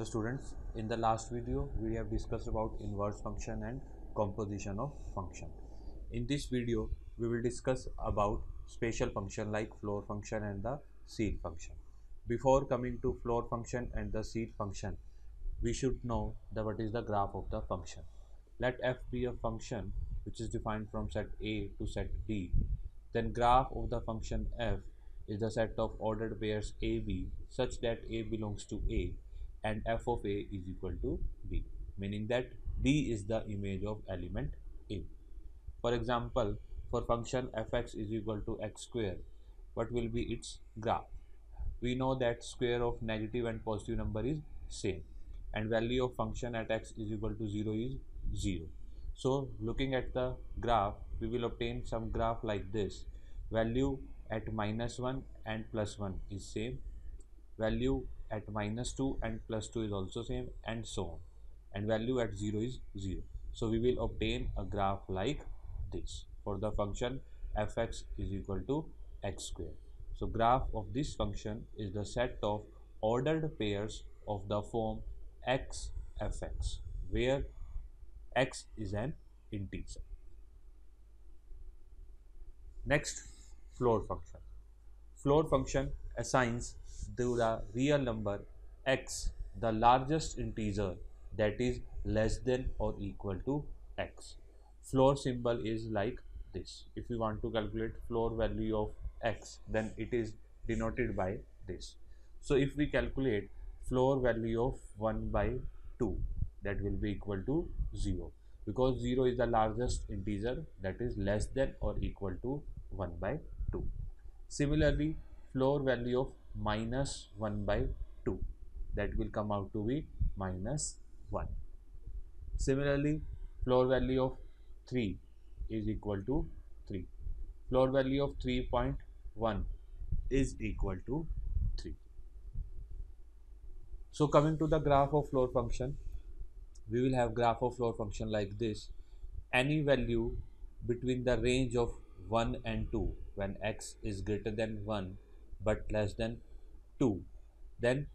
students, in the last video we have discussed about inverse function and composition of function. In this video we will discuss about special function like floor function and the seed function. Before coming to floor function and the seed function, we should know what is the graph of the function. Let f be a function which is defined from set A to set B. Then graph of the function f is the set of ordered pairs AB such that A belongs to A and f of A is equal to B, meaning that B is the image of element A. For example, for function fx is equal to x square, what will be its graph? We know that square of negative and positive number is same, and value of function at x is equal to 0 is 0. So looking at the graph, we will obtain some graph like this. Value at -1 and +1 is same, value at -2 and +2 is also same, and so on, and value at 0 is 0. So we will obtain a graph like this for the function fx is equal to x square. So graph of this function is the set of ordered pairs of the form x fx, where x is an integer. Next, floor function. Floor function assigns to the real number x the largest integer that is less than or equal to x. Floor symbol is like this. If you want to calculate floor value of x, then it is denoted by this. So if we calculate floor value of 1 by 2, that will be equal to 0, because 0 is the largest integer that is less than or equal to 1 by 2. Similarly, floor value of -1 by 2, that will come out to be -1. Similarly, floor value of 3 is equal to 3. Floor value of 3.1 is equal to 3. So coming to the graph of floor function, we will have graph of floor function like this. Any value between the range of 1 and 2 when x is greater than 1 but less than 2, then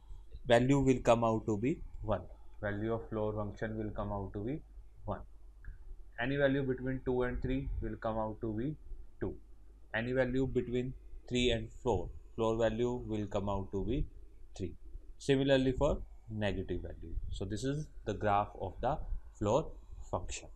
value will come out to be 1. Value of floor function will come out to be 1. Any value between 2 and 3 will come out to be 2. Any value between 3 and 4, floor value will come out to be 3. Similarly for negative value. So this is the graph of the floor function.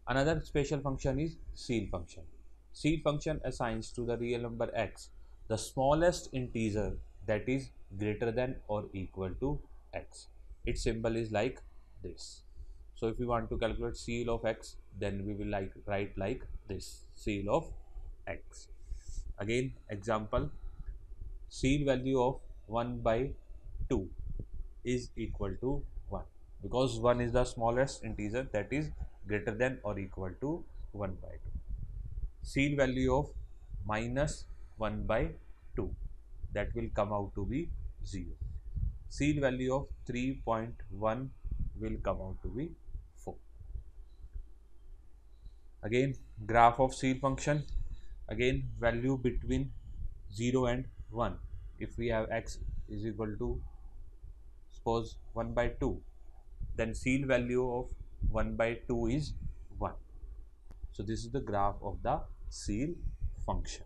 Another special function is seed function. Seed function assigns to the real number x the smallest integer that is greater than or equal to x. Its symbol is like this. So if we want to calculate CL of x, then we will write like this, CL of x. Again, example, CL value of 1 by 2 is equal to 1, because 1 is the smallest integer that is greater than or equal to 1 by 2. CL value of -1 by 2, that will come out to be 0. CL value of 3.1 will come out to be 4. Again, graph of CL function, again value between 0 and 1. If we have x is equal to suppose 1 by 2, then CL value of 1 by 2 is 1. So this is the graph of the CL function.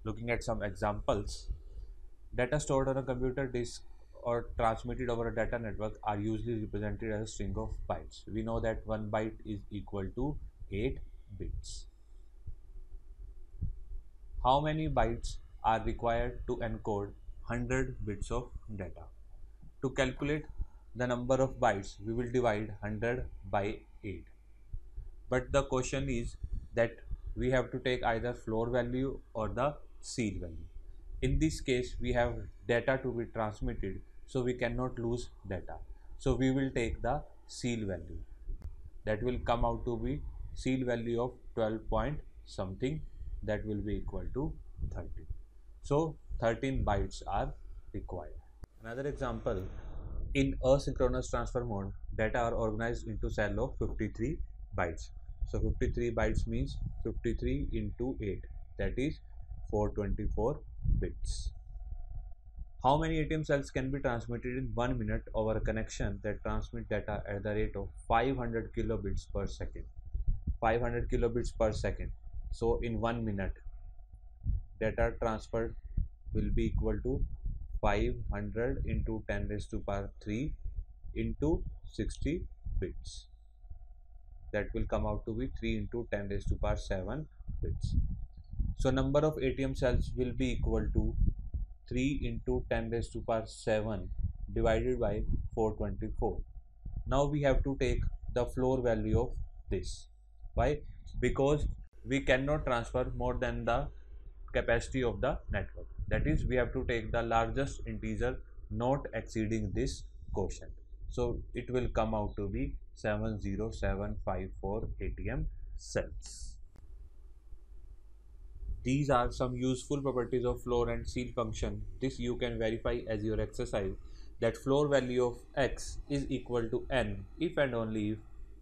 Looking at some examples, data stored on a computer disk or transmitted over a data network are usually represented as a string of bytes. We know that 1 byte is equal to 8 bits. How many bytes are required to encode 100 bits of data? To calculate the number of bytes, we will divide 100 by 8. But the question is that we have to take either floor value or the seed value. In this case, we have data to be transmitted, so we cannot lose data. So we will take the seed value. That will come out to be seed value of 12 point something, that will be equal to 13. So 13 bytes are required. Another example, in asynchronous transfer mode, data are organized into cell of 53 bytes. So 53 bytes means 53 into 8, that is 424 bits. How many ATM cells can be transmitted in 1 minute over a connection that transmit data at the rate of 500 kilobits per second? 500 kilobits per second. So in 1 minute, data transferred will be equal to 500 into 10 raised to power 3 into 60 bits. That will come out to be 3 into 10 raised to power 7 bits. So number of ATM cells will be equal to 3 into 10 raised to power 7 divided by 424. Now we have to take the floor value of this. Why? Because we cannot transfer more than the capacity of the network. That is, we have to take the largest integer not exceeding this quotient. So it will come out to be 70754 ATM cells. These are some useful properties of floor and ceil function. This you can verify as your exercise, that floor value of x is equal to n if and only if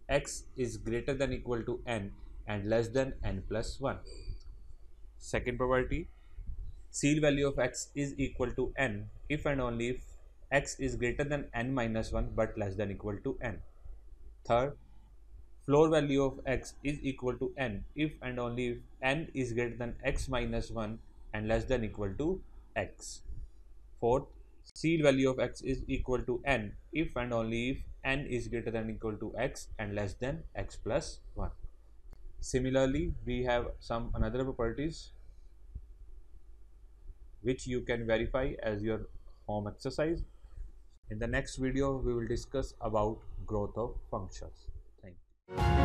x is greater than equal to n and less than n plus 1. Second property, ceil value of x is equal to n if and only if x is greater than n minus 1 but less than equal to n. Third, floor value of x is equal to n if and only if n is greater than x minus 1 and less than equal to x. Fourth, ceil value of x is equal to n if and only if n is greater than equal to x and less than x plus 1. Similarly, we have some another properties which you can verify as your home exercise. In the next video, we will discuss about growth of functions. Thank you.